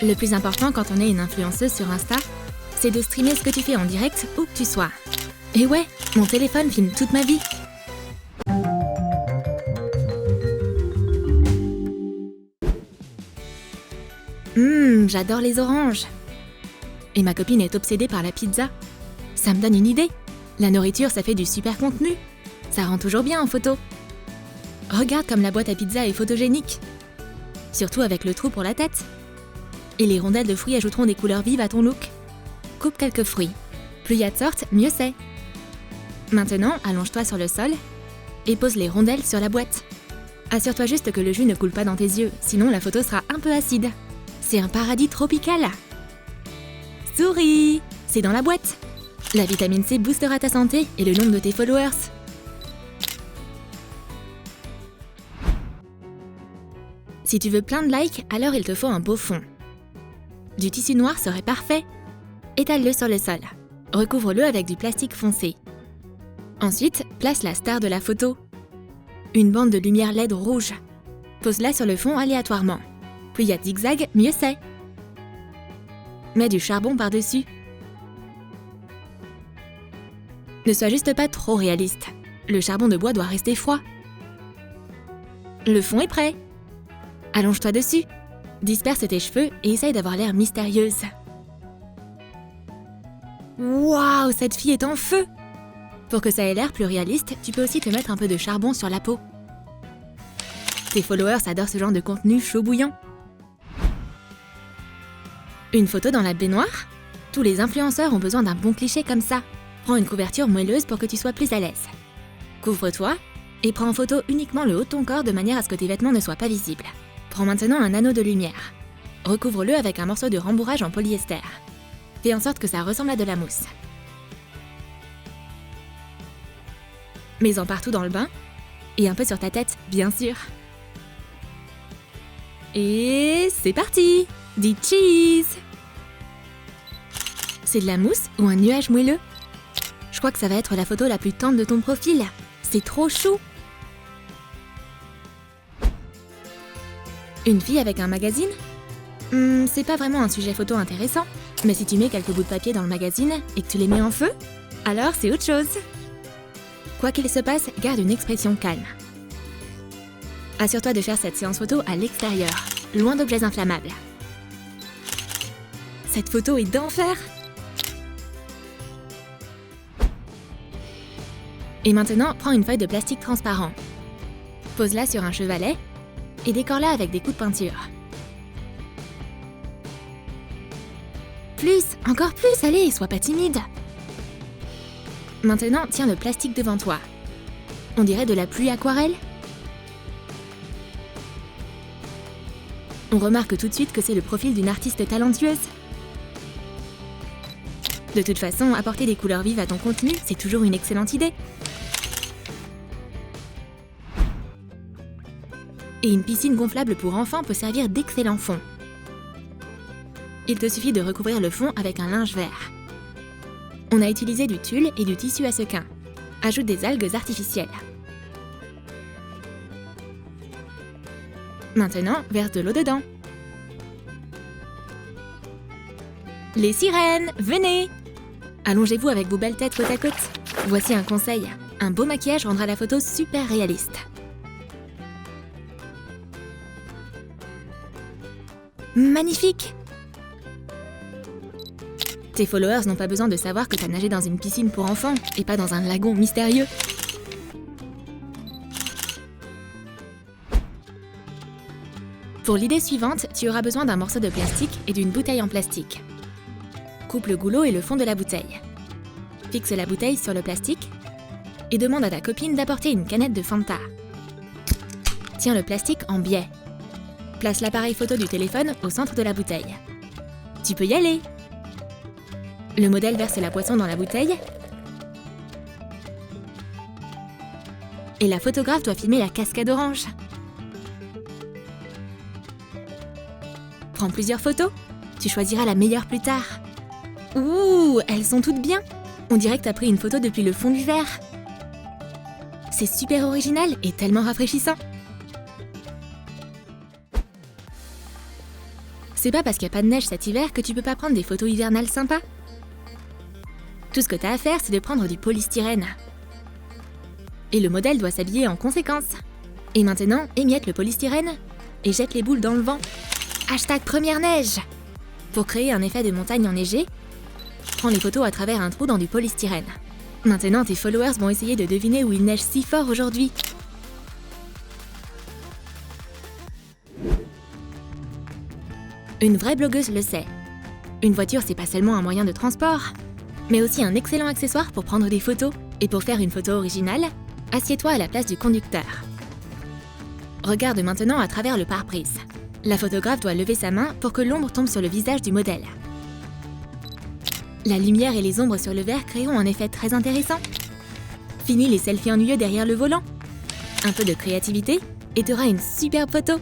Le plus important quand on est une influenceuse sur Insta, c'est de streamer ce que tu fais en direct où que tu sois. Et ouais, mon téléphone filme toute ma vie. J'adore les oranges. Et ma copine est obsédée par la pizza. Ça me donne une idée. La nourriture, ça fait du super contenu. Ça rend toujours bien en photo. Regarde comme la boîte à pizza est photogénique. Surtout avec le trou pour la tête. Et les rondelles de fruits ajouteront des couleurs vives à ton look. Coupe quelques fruits. Plus il y a de sortes, mieux c'est. Maintenant, allonge-toi sur le sol et pose les rondelles sur la boîte. Assure-toi juste que le jus ne coule pas dans tes yeux, sinon la photo sera un peu acide. C'est un paradis tropical. Souris, c'est dans la boîte. La vitamine C boostera ta santé et le nombre de tes followers. Si tu veux plein de likes, alors il te faut un beau fond. Du tissu noir serait parfait. Étale-le sur le sol. Recouvre-le avec du plastique foncé. Ensuite, place la star de la photo. Une bande de lumière LED rouge. Pose-la sur le fond aléatoirement. Plus il y a de zigzags, mieux c'est. Mets du charbon par-dessus. Ne sois juste pas trop réaliste. Le charbon de bois doit rester froid. Le fond est prêt. Allonge-toi dessus. Disperse tes cheveux et essaye d'avoir l'air mystérieuse. Waouh, cette fille est en feu! Pour que ça ait l'air plus réaliste, tu peux aussi te mettre un peu de charbon sur la peau. Tes followers adorent ce genre de contenu chaud bouillant. Une photo dans la baignoire? Tous les influenceurs ont besoin d'un bon cliché comme ça. Prends une couverture moelleuse pour que tu sois plus à l'aise. Couvre-toi et prends en photo uniquement le haut de ton corps de manière à ce que tes vêtements ne soient pas visibles. Prends maintenant un anneau de lumière. Recouvre-le avec un morceau de rembourrage en polyester. Fais en sorte que ça ressemble à de la mousse. Mets-en partout dans le bain et un peu sur ta tête, bien sûr. Et c'est parti! Dis cheese! C'est de la mousse ou un nuage moelleux? Je crois que ça va être la photo la plus tendre de ton profil. C'est trop chou! Une fille avec un magazine? C'est pas vraiment un sujet photo intéressant, mais si tu mets quelques bouts de papier dans le magazine et que tu les mets en feu, alors c'est autre chose. Quoi qu'il se passe, garde une expression calme. Assure-toi de faire cette séance photo à l'extérieur, loin d'objets inflammables. Cette photo est d'enfer! Et maintenant, prends une feuille de plastique transparent. Pose-la sur un chevalet et décore-la avec des coups de peinture. Plus, encore plus, allez, sois pas timide. Maintenant, tiens le plastique devant toi. On dirait de la pluie aquarelle. On remarque tout de suite que c'est le profil d'une artiste talentueuse. De toute façon, apporter des couleurs vives à ton contenu, c'est toujours une excellente idée. Et une piscine gonflable pour enfants peut servir d'excellent fond. Il te suffit de recouvrir le fond avec un linge vert. On a utilisé du tulle et du tissu à sequins. Ajoute des algues artificielles. Maintenant, verse de l'eau dedans. Les sirènes, venez! Allongez-vous avec vos belles têtes côte à côte. Voici un conseil. Un beau maquillage rendra la photo super réaliste. Magnifique! Tes followers n'ont pas besoin de savoir que tu as nagé dans une piscine pour enfants et pas dans un lagon mystérieux. Pour l'idée suivante, tu auras besoin d'un morceau de plastique et d'une bouteille en plastique. Coupe le goulot et le fond de la bouteille. Fixe la bouteille sur le plastique et demande à ta copine d'apporter une canette de Fanta. Tiens le plastique en biais. Place l'appareil photo du téléphone au centre de la bouteille. Tu peux y aller! Le modèle verse la boisson dans la bouteille et la photographe doit filmer la cascade orange. Prends plusieurs photos, tu choisiras la meilleure plus tard. Ouh, elles sont toutes bien! On dirait que t'as pris une photo depuis le fond du verre. C'est super original et tellement rafraîchissant. C'est pas parce qu'il n'y a pas de neige cet hiver que tu peux pas prendre des photos hivernales sympas. Tout ce que t'as à faire, c'est de prendre du polystyrène. Et le modèle doit s'habiller en conséquence. Et maintenant, émiette le polystyrène et jette les boules dans le vent. #première neige. Pour créer un effet de montagne enneigée, prends les photos à travers un trou dans du polystyrène. Maintenant, tes followers vont essayer de deviner où il neige si fort aujourd'hui. Une vraie blogueuse le sait. Une voiture, c'est pas seulement un moyen de transport, mais aussi un excellent accessoire pour prendre des photos. Et pour faire une photo originale, assieds-toi à la place du conducteur. Regarde maintenant à travers le pare-brise. La photographe doit lever sa main pour que l'ombre tombe sur le visage du modèle. La lumière et les ombres sur le verre créeront un effet très intéressant. Fini les selfies ennuyeux derrière le volant. Un peu de créativité et tu auras une superbe photo.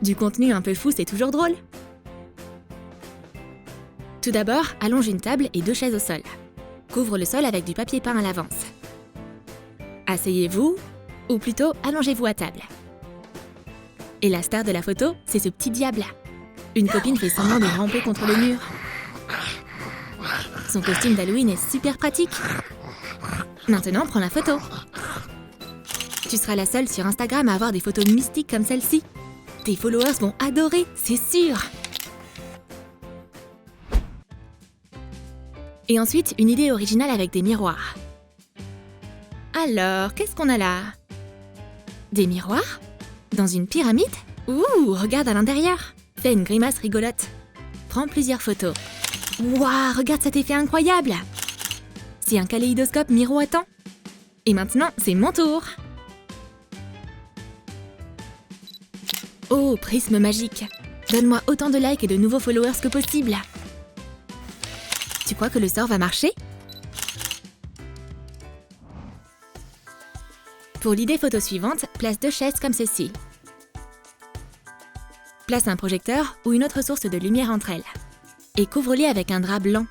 Du contenu un peu fou, c'est toujours drôle. Tout d'abord, allonge une table et 2 chaises au sol. Couvre le sol avec du papier peint à l'avance. Asseyez-vous, ou plutôt allongez-vous à table. Et la star de la photo, c'est ce petit diable. Une copine fait semblant de ramper contre le mur. Son costume d'Halloween est super pratique. Maintenant, prends la photo. Tu seras la seule sur Instagram à avoir des photos mystiques comme celle-ci. Tes followers vont adorer, c'est sûr. Et ensuite, une idée originale avec des miroirs. Alors, qu'est-ce qu'on a là? Des miroirs? Dans une pyramide? Ouh, regarde à l'intérieur. Fais une grimace rigolote. Prends plusieurs photos. Waouh, regarde cet effet incroyable! C'est un kaléidoscope miroitant. Et maintenant, c'est mon tour. Oh, prisme magique. Donne-moi autant de likes et de nouveaux followers que possible. Tu crois que le sort va marcher? Pour l'idée photo suivante, place 2 chaises comme ceci. Place un projecteur ou une autre source de lumière entre elles. Et couvre-les avec un drap blanc.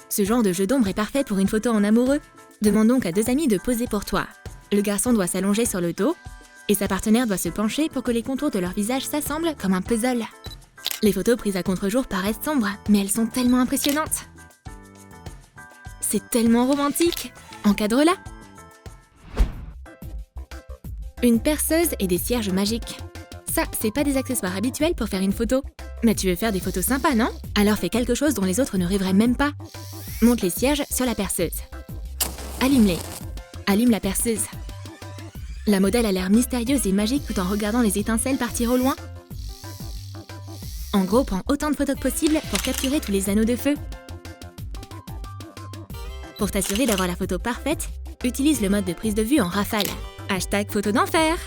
Ce genre de jeu d'ombre est parfait pour une photo en amoureux. Demande donc à 2 amis de poser pour toi. Le garçon doit s'allonger sur le dos et sa partenaire doit se pencher pour que les contours de leur visage s'assemblent comme un puzzle. Les photos prises à contre-jour paraissent sombres, mais elles sont tellement impressionnantes. C'est tellement romantique. Encadre-la. Une perceuse et des cierges magiques. Ça, c'est pas des accessoires habituels pour faire une photo. Mais tu veux faire des photos sympas, non? Alors fais quelque chose dont les autres ne rêveraient même pas. Monte les cierges sur la perceuse. Allume-les. Allume la perceuse. La modèle a l'air mystérieuse et magique tout en regardant les étincelles partir au loin. En gros, prends autant de photos que possible pour capturer tous les anneaux de feu. Pour t'assurer d'avoir la photo parfaite, utilise le mode de prise de vue en rafale. #photo d'enfer.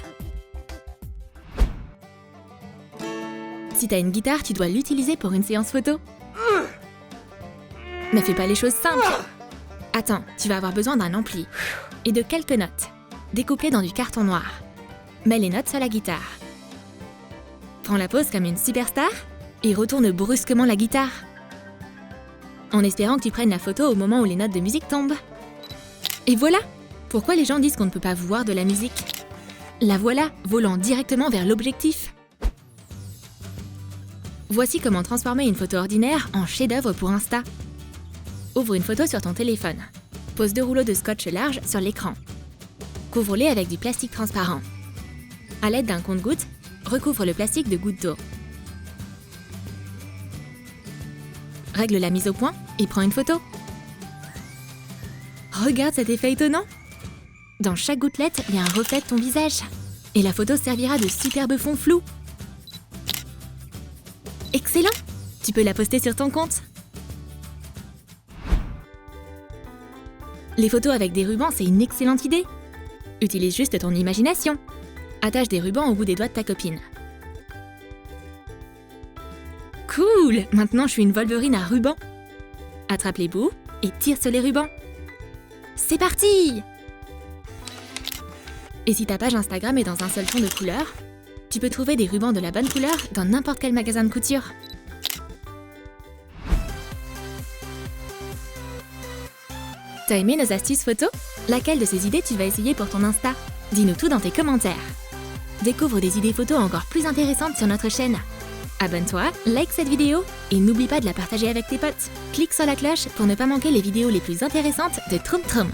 Si t'as une guitare, tu dois l'utiliser pour une séance photo. Ne fais pas les choses simples. Attends, tu vas avoir besoin d'un ampli et de quelques notes. Découpe-les dans du carton noir. Mets les notes sur la guitare. Prends la pose comme une superstar et retourne brusquement la guitare. En espérant que tu prennes la photo au moment où les notes de musique tombent. Et voilà! Pourquoi les gens disent qu'on ne peut pas voir de la musique? La voilà, volant directement vers l'objectif. Voici comment transformer une photo ordinaire en chef-d'œuvre pour Insta. Ouvre une photo sur ton téléphone. Pose 2 rouleaux de scotch large sur l'écran. Couvre-les avec du plastique transparent. À l'aide d'un compte-gouttes, recouvre le plastique de gouttes d'eau. Règle la mise au point et prends une photo. Regarde cet effet étonnant! Dans chaque gouttelette, il y a un reflet de ton visage. Et la photo servira de superbe fond flou. Excellent! Tu peux la poster sur ton compte. Les photos avec des rubans, c'est une excellente idée. Utilise juste ton imagination. Attache des rubans au bout des doigts de ta copine. Cool! Maintenant, je suis une Wolverine à rubans. Attrape les bouts et tire sur les rubans. C'est parti! Et si ta page Instagram est dans un seul ton de couleur, tu peux trouver des rubans de la bonne couleur dans n'importe quel magasin de couture. T'as aimé nos astuces photos? Laquelle de ces idées tu vas essayer pour ton Insta? Dis-nous tout dans tes commentaires. Découvre des idées photos encore plus intéressantes sur notre chaîne. Abonne-toi, like cette vidéo et n'oublie pas de la partager avec tes potes. Clique sur la cloche pour ne pas manquer les vidéos les plus intéressantes de Troom Troom.